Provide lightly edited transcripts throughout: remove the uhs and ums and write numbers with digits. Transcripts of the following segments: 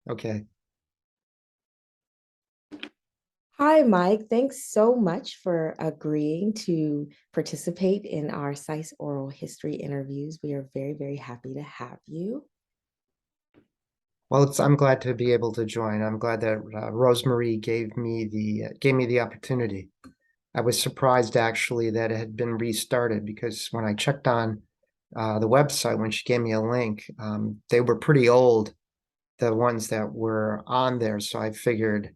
Okay. Hi, Mike. Thanks so much for agreeing to participate in our SAIS oral history interviews. We are very, very happy to have you. Well, I'm glad to be able to join. I'm glad that Rosemary gave me the opportunity. I was surprised actually that it had been restarted because when I checked on the website when she gave me a link, they were pretty old, the ones that were on there. So I figured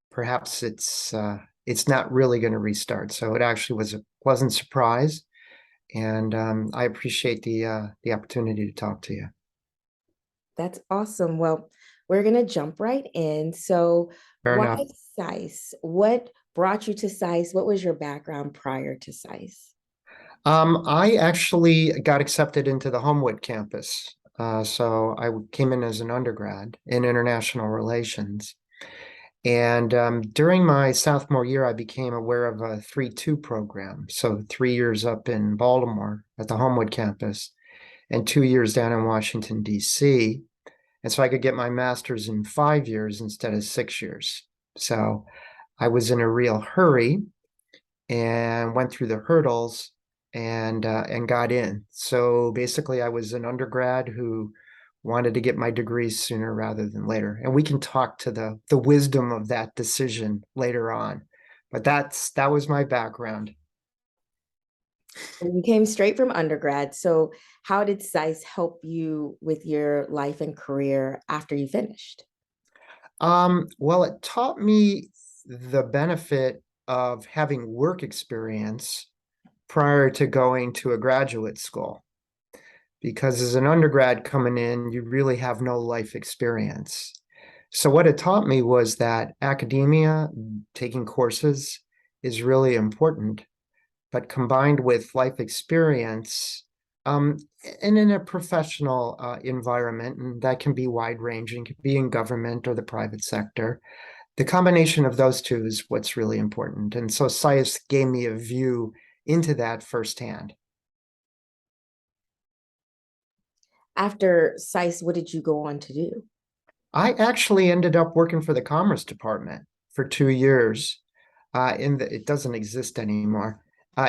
perhaps it's not really going to restart. So it actually was a pleasant surprise, and I appreciate the opportunity to talk to you. That's awesome. Well, we're going to jump right in. So, Fair why enough. SAIS? What brought you to SAIS? What was your background prior to SAIS? I actually got accepted into the Homewood campus. So I came in as an undergrad in international relations. And during my sophomore year, I became aware of a 3-2 program. So 3 years up in Baltimore at the Homewood campus and 2 years down in Washington, D.C. And so I could get my master's in 5 years instead of 6 years. So I was in a real hurry and went through the hurdles and got in. So basically, I was an undergrad who wanted to get my degree sooner rather than later. And we can talk to the wisdom of that decision later on. But that was my background. You came straight from undergrad. So, how did SAIS help you with your life and career after you finished? Well, it taught me the benefit of having work experience prior to going to a graduate school. Because as an undergrad coming in, you really have no life experience. So what it taught me was that academia, taking courses, is really important, but combined with life experience, um, and in a professional environment, and that can be wide ranging, can be in government or the private sector. The combination of those two is what's really important. And so SAIS gave me a view into that firsthand. After SAIS, what did you go on to do? I actually ended up working for the Commerce Department for 2 years. It doesn't exist anymore.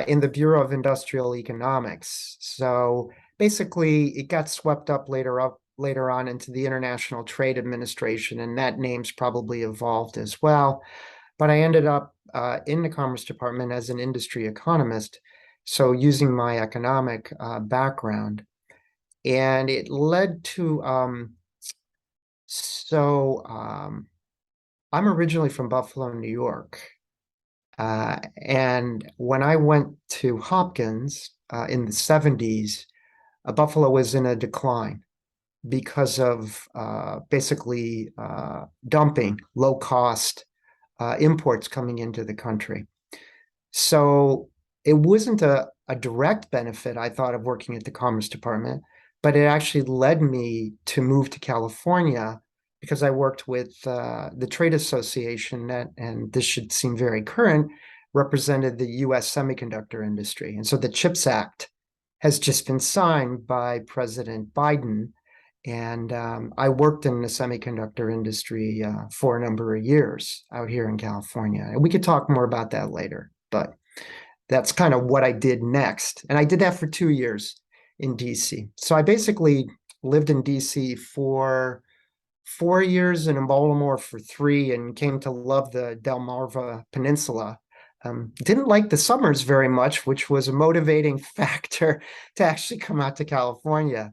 In the Bureau of Industrial Economics. So basically, it got swept up later on into the International Trade Administration, and that name's probably evolved as well. But I ended up in the Commerce Department as an industry economist, so using my economic background, and it led to so I'm originally from Buffalo, New York. And when I went to Hopkins in the 70s, Buffalo was in a decline because of basically dumping low cost imports coming into the country. So it wasn't a direct benefit, I thought, of working at the Commerce Department, but it actually led me to move to California because I worked with the trade association that, and this should seem very current, represented the US semiconductor industry. And so the CHIPS Act has just been signed by President Biden. And I worked in the semiconductor industry for a number of years out here in California. And we could talk more about that later, but that's kind of what I did next. And I did that for 2 years in DC. So I basically lived in DC for 4 years and in Baltimore for three and came to love the Delmarva Peninsula. Didn't like the summers very much, which was a motivating factor to actually come out to California.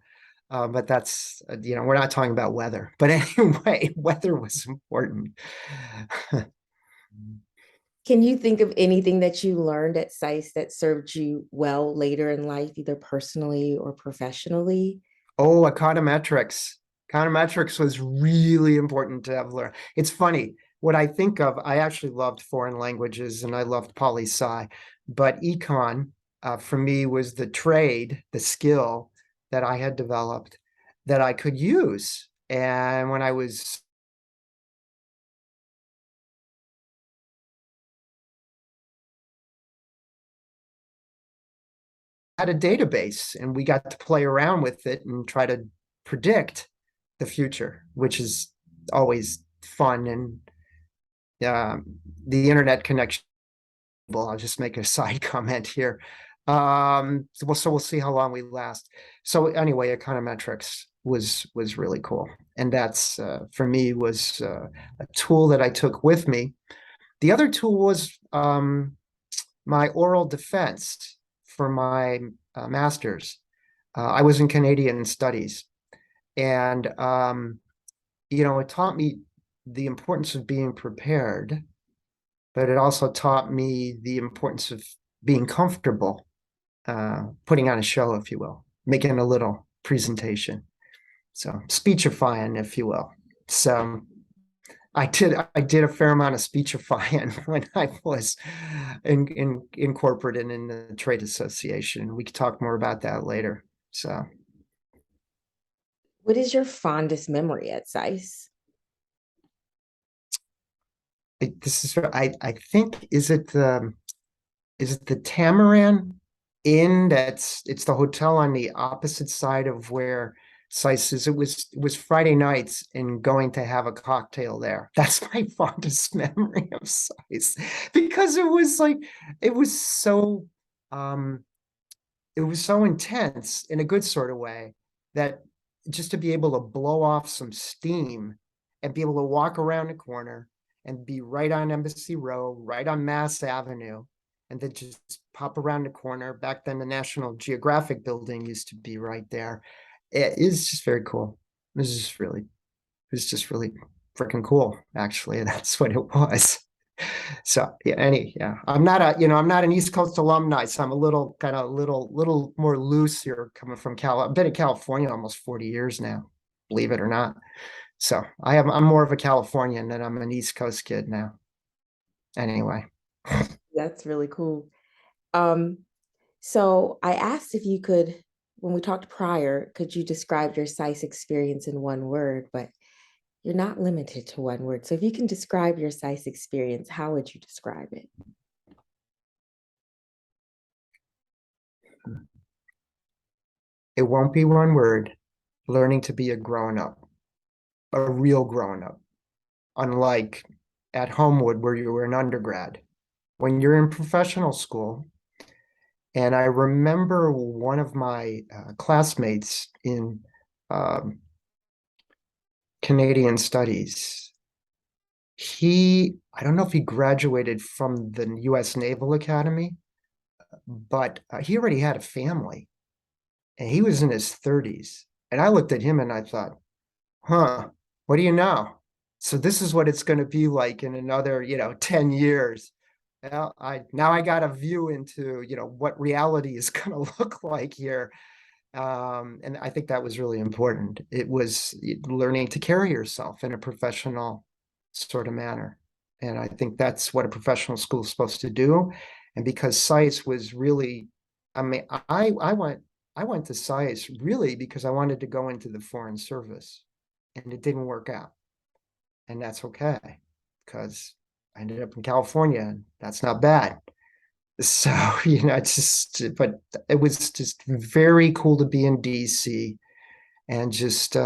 But that's, we're not talking about weather. But anyway, weather was important. Can you think of anything that you learned at SAIS that served you well later in life, either personally or professionally? Oh, econometrics. Econometrics was really important to have learned. It's funny. What I think of, I actually loved foreign languages and I loved poli sci, but econ for me was the trade, the skill that I had developed that I could use. And when I was had a database and we got to play around with it and try to predict the future, which is always fun, and the internet connection. Well, I'll just make a side comment here. So we'll see how long we last. So anyway, econometrics was really cool, and that's for me was a tool that I took with me. The other tool was my oral defense for my master's. I was in Canadian studies, and it taught me the importance of being prepared, but it also taught me the importance of being comfortable, putting on a show, if you will, making a little presentation. So speechifying, if you will. So I did a fair amount of speechifying when I was in corporate and in the trade association. We could talk more about that later. So What is your fondest memory at SAIS? this is I think is it the Tamaran Inn? It's the hotel on the opposite side of where SAIS is. It was Friday nights and going to have a cocktail there. That's my fondest memory of SAIS, because it was so um it was so intense in a good sort of way, that just to be able to blow off some steam and be able to walk around the corner and be right on Embassy Row, right on Mass Avenue, and then just pop around the corner. Back then, the National Geographic building used to be right there. It is just very cool. It was just really freaking cool, actually. That's what it was. So yeah, I'm not an East Coast alumni, so I'm a little more loose here, coming from Cal. I've been in California almost 40 years now, believe it or not. So I'm more of a Californian than I'm an East Coast kid now. Anyway. That's really cool. Um, so I asked if you could, when we talked prior, could you describe your SAIS experience in one word? But you're not limited to one word. So if you can describe your SAIS experience, how would you describe it? It won't be one word. Learning to be a grown up, a real grown up, unlike at Homewood where you were an undergrad. When you're in professional school, and I remember one of my classmates in um, Canadian studies, I don't know if he graduated from the US Naval Academy, but he already had a family, and he was in his 30s. And I looked at him and I thought, huh, what do you know? So this is what it's going to be like in another, 10 years. Well, I got a view into, what reality is going to look like here. And I think that was really important. It was learning to carry yourself in a professional sort of manner. And I think that's what a professional school is supposed to do. And because SAIS was really, I mean, I went to SAIS really because I wanted to go into the Foreign Service, and it didn't work out. And that's okay, because I ended up in California, and that's not bad. So, but it was just very cool to be in DC, and just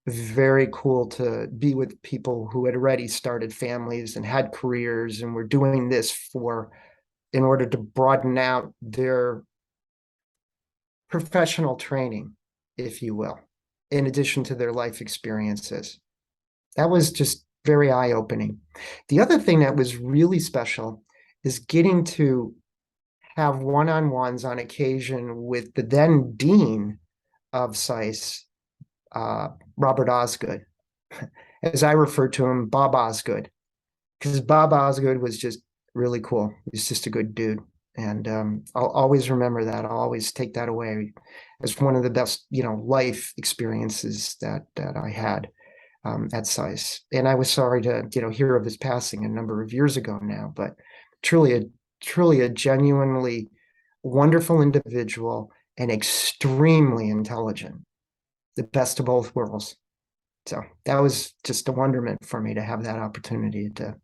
very cool to be with people who had already started families and had careers and were doing this in order to broaden out their professional training, if you will, in addition to their life experiences. That was just very eye-opening. The other thing that was really special is getting to have one-on-ones on occasion with the then dean of SAIS, Robert Osgood. As I refer to him, Bob Osgood, because Bob Osgood was just really cool. He's just a good dude. And I'll always remember that. I'll always take that away as one of the best, life experiences that I had at SAIS. And I was sorry to, hear of his passing a number of years ago now, but truly a genuinely wonderful individual and extremely intelligent, the best of both worlds. So that was just a wonderment for me to have that opportunity to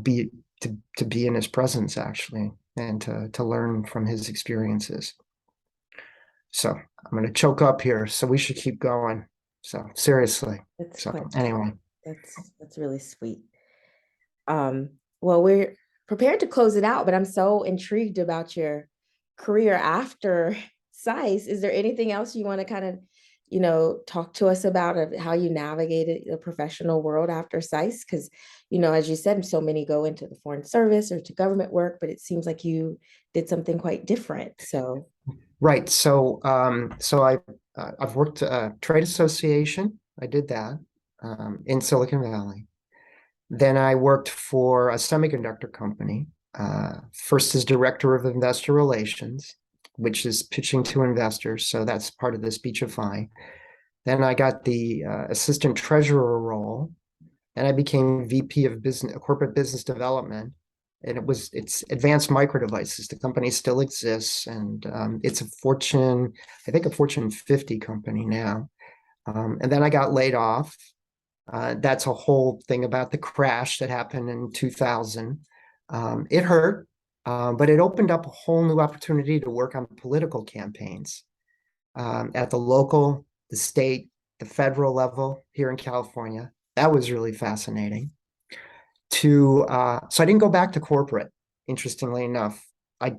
be in his presence, actually, and to learn from his experiences. So I'm going to choke up here, so we should keep going. So seriously. That's So quite anyway, that's really sweet. Well, we're prepared to close it out, but I'm so intrigued about your career after SAIS. Is there anything else you want to kind of, talk to us about of how you navigated the professional world after SAIS? Because, as you said, so many go into the foreign service or to government work, but it seems like you did something quite different. So, right. I've worked trade association. I did that in Silicon Valley. Then I worked for a semiconductor company, first as director of investor relations, which is pitching to investors. So that's part of the speechifying. Then I got the assistant treasurer role, and I became VP of business, corporate business development. And it's Advanced Micro Devices. The company still exists, and it's I think a Fortune 50 company now. And then I got laid off. That's a whole thing about the crash that happened in 2000. It hurt, but it opened up a whole new opportunity to work on political campaigns at the local, the state, the federal level here in California. That was really fascinating. So I didn't go back to corporate. Interestingly enough, I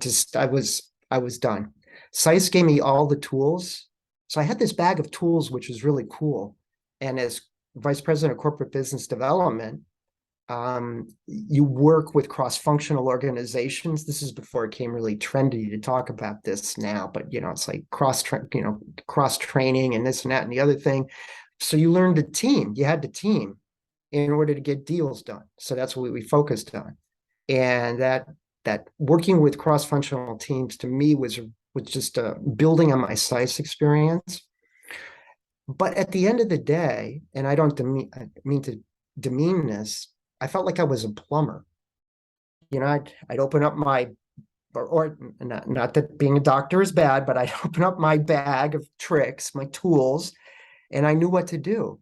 was done. SAIS gave me all the tools. So I had this bag of tools, which was really cool. And as vice president of corporate business development, you work with cross-functional organizations. This is before it came really trendy to talk about this now, but it's like cross training and this and that and the other thing. So you learned a team. You had to team in order to get deals done. So that's what we focused on, and that working with cross-functional teams to me was just building on my SAIS experience. But at the end of the day, and I don't mean to demean this, I felt like I was a plumber. I'd open up my, or not that being a doctor is bad, but I'd open up my bag of tricks, my tools, and I knew what to do.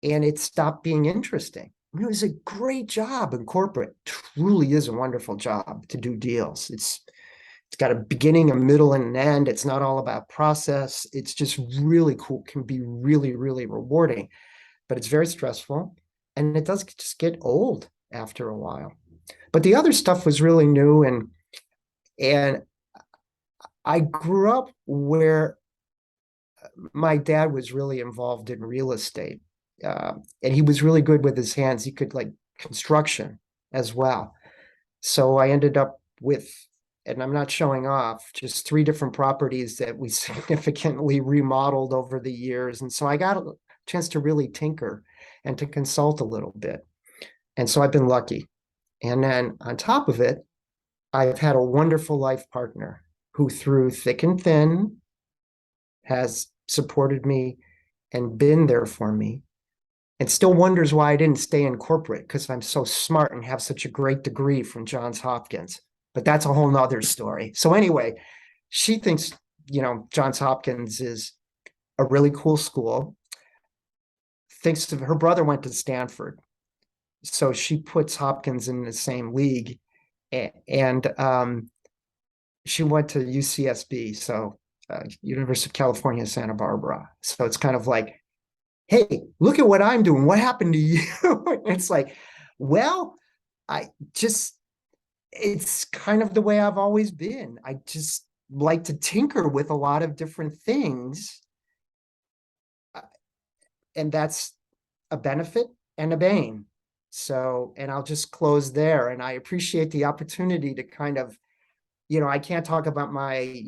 And it stopped being interesting. I mean, it was a great job in corporate. Truly is a wonderful job to do deals. It's got a beginning, a middle, and an end. It's not all about process. It's just really cool. Can be really, really rewarding, but it's very stressful, and it does just get old after a while. But the other stuff was really new, and I grew up where my dad was really involved in real estate, and he was really good with his hands. He could like construction as well. So I ended up with, and I'm not showing off, just 3 different properties that we significantly remodeled over the years. And so I got a chance to really tinker and to consult a little bit. And so I've been lucky. And then on top of it, I've had a wonderful life partner who, through thick and thin, has supported me and been there for me, and still wonders why I didn't stay in corporate, because I'm so smart and have such a great degree from Johns Hopkins. But that's a whole nother story. So anyway, she thinks, Johns Hopkins is a really cool school. Thinks of her brother went to Stanford. So she puts Hopkins in the same league. And she went to UCSB, so University of California, Santa Barbara. So it's kind of like, hey, look at what I'm doing. What happened to you? It's like, well, it's kind of the way I've always been. I just like to tinker with a lot of different things. And that's a benefit and a bane. So, and I'll just close there. And I appreciate the opportunity to kind of, I can't talk about my,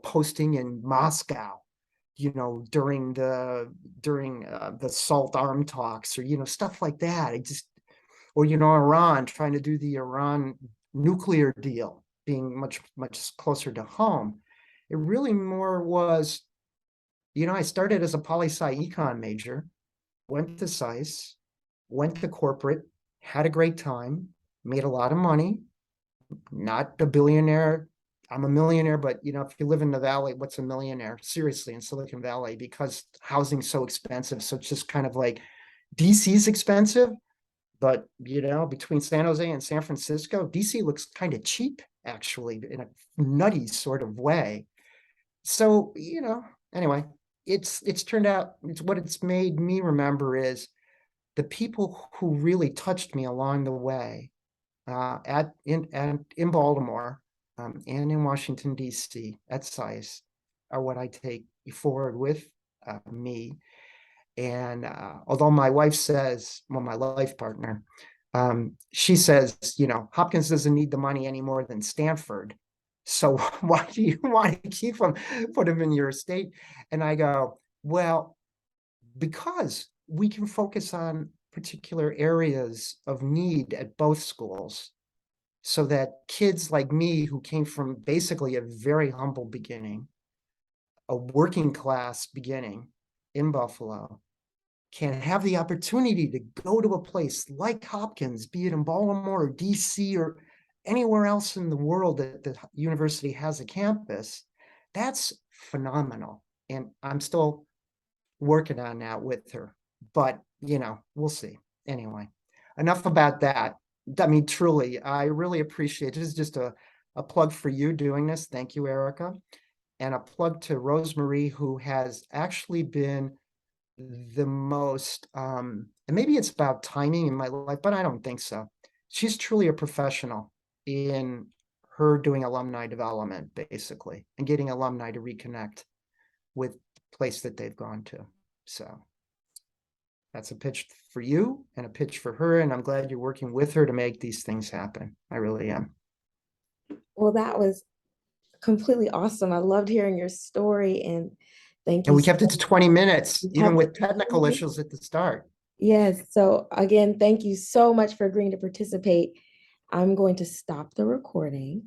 posting in Moscow, during the SALT arm talks, or, stuff like that. Or, Iran, trying to do the Iran nuclear deal, being much, much closer to home. It really more was, I started as a poli-sci econ major, went to SAIS, went to corporate, had a great time, made a lot of money, not a billionaire. I'm a millionaire, but if you live in the valley, what's a millionaire? Seriously, in Silicon Valley, because housing's so expensive. So it's just kind of like DC is expensive, but between San Jose and San Francisco, DC looks kind of cheap, actually, in a nutty sort of way. So, anyway, it's turned out, it's what it's made me remember is the people who really touched me along the way, in Baltimore, and in Washington, D.C. at SAIS, are what I take forward with me. And although my wife says, well, my life partner, she says, Hopkins doesn't need the money any more than Stanford. So why do you want to put him in your state? And I go, well, because we can focus on particular areas of need at both schools so that kids like me, who came from basically a very humble beginning, a working class beginning in Buffalo, can have the opportunity to go to a place like Hopkins, be it in Baltimore or DC or anywhere else in the world that the university has a campus. That's phenomenal. And I'm still working on that with her, but we'll see. Anyway, enough about that. I mean, truly, I really appreciate it. This is just a plug for you doing this. Thank you, Erica. And a plug to Rosemarie, who has actually been the most, and maybe it's about timing in my life, but I don't think so. She's truly a professional in her doing alumni development, basically, and getting alumni to reconnect with the place that they've gone to. So that's a pitch for you and a pitch for her. And I'm glad you're working with her to make these things happen. I really am. Well, that was completely awesome. I loved hearing your story, and thank And you we so kept it to 20 minutes, much. even with technical issues at the start. Yes. So again, thank you so much for agreeing to participate. I'm going to stop the recording.